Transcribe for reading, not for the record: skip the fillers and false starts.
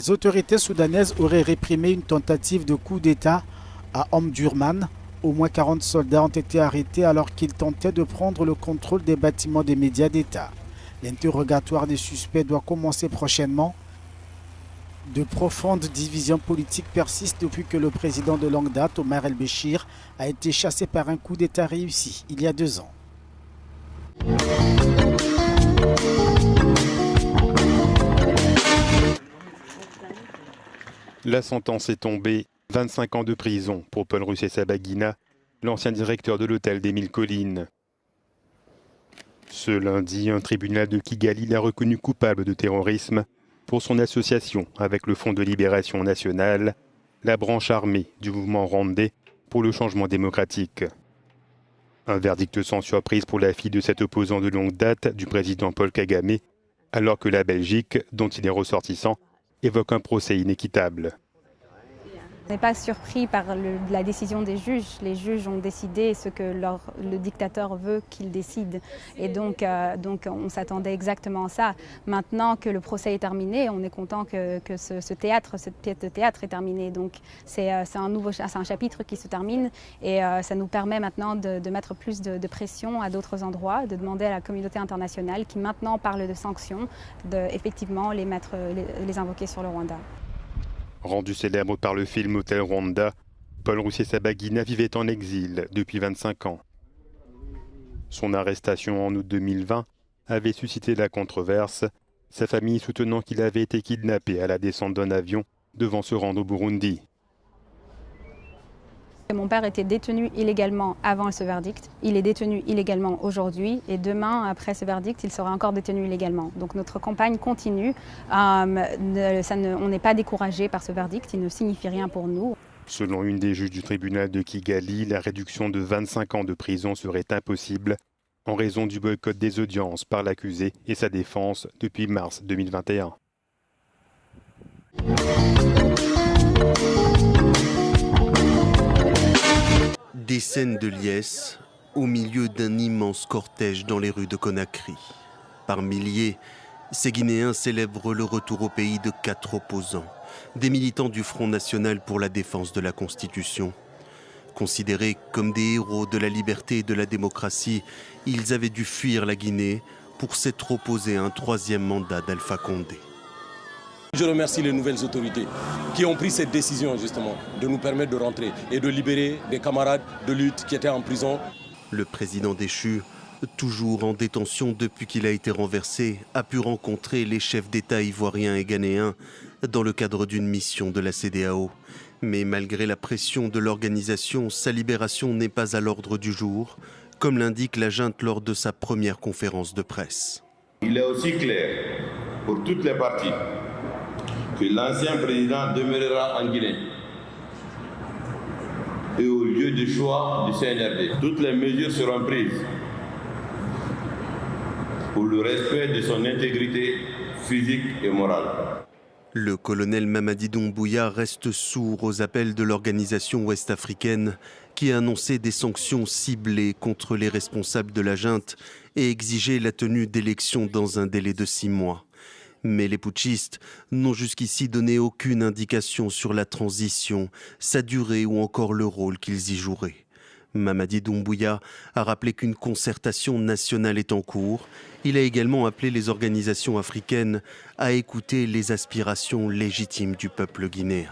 Les autorités soudanaises auraient réprimé une tentative de coup d'État à Omdurman. Au moins 40 soldats ont été arrêtés alors qu'ils tentaient de prendre le contrôle des bâtiments des médias d'État. L'interrogatoire des suspects doit commencer prochainement. De profondes divisions politiques persistent depuis que le président de longue date, Omar el-Béchir, a été chassé par un coup d'État réussi il y a 2 ans. La sentence est tombée, 25 ans de prison pour Paul Rusesabagina, l'ancien directeur de l'hôtel des Mille Collines. Ce lundi, un tribunal de Kigali l'a reconnu coupable de terrorisme pour son association avec le Front de Libération Nationale, la branche armée du mouvement Rwandais pour le changement démocratique. Un verdict sans surprise pour la fille de cet opposant de longue date du président Paul Kagame, alors que la Belgique, dont il est ressortissant, évoque un procès inéquitable. On n'est pas surpris par la décision des juges. Les juges ont décidé ce que le dictateur veut qu'ils décident. Et donc on s'attendait exactement à ça. Maintenant que le procès est terminé, on est content que cette pièce de théâtre est terminée. Donc c'est un chapitre qui se termine et ça nous permet maintenant de mettre plus de pression à d'autres endroits, de demander à la communauté internationale qui maintenant parle de sanctions, effectivement les invoquer sur le Rwanda. Rendu célèbre par le film Hôtel Rwanda, Paul Rusesabagina vivait en exil depuis 25 ans. Son arrestation en août 2020 avait suscité la controverse, sa famille soutenant qu'il avait été kidnappé à la descente d'un avion devant se rendre au Burundi. Mon père était détenu illégalement avant ce verdict. Il est détenu illégalement aujourd'hui et demain, après ce verdict, il sera encore détenu illégalement. Donc notre campagne continue. On n'est pas découragé par ce verdict, il ne signifie rien pour nous. Selon une des juges du tribunal de Kigali, la réduction de 25 ans de prison serait impossible en raison du boycott des audiences par l'accusé et sa défense depuis mars 2021. Des scènes de liesse au milieu d'un immense cortège dans les rues de Conakry. Par milliers, ces Guinéens célèbrent le retour au pays de 4 opposants, des militants du Front national pour la défense de la Constitution. Considérés comme des héros de la liberté et de la démocratie, ils avaient dû fuir la Guinée pour s'être opposés à un 3e mandat d'Alpha Condé. Je remercie les nouvelles autorités qui ont pris cette décision justement de nous permettre de rentrer et de libérer des camarades de lutte qui étaient en prison. Le président déchu, toujours en détention depuis qu'il a été renversé, a pu rencontrer les chefs d'État ivoiriens et ghanéens dans le cadre d'une mission de la CEDEAO. Mais malgré la pression de l'organisation, sa libération n'est pas à l'ordre du jour, comme l'indique la junte lors de sa première conférence de presse. Il est aussi clair pour toutes les parties que l'ancien président demeurera en Guinée et au lieu de choix du CNRD. Toutes les mesures seront prises pour le respect de son intégrité physique et morale. Le colonel Mamadi Doumbouya reste sourd aux appels de l'organisation ouest-africaine qui a annoncé des sanctions ciblées contre les responsables de la junte et exigé la tenue d'élections dans un délai de 6 mois. Mais les putschistes n'ont jusqu'ici donné aucune indication sur la transition, sa durée ou encore le rôle qu'ils y joueraient. Mamadi Doumbouya a rappelé qu'une concertation nationale est en cours. Il a également appelé les organisations africaines à écouter les aspirations légitimes du peuple guinéen.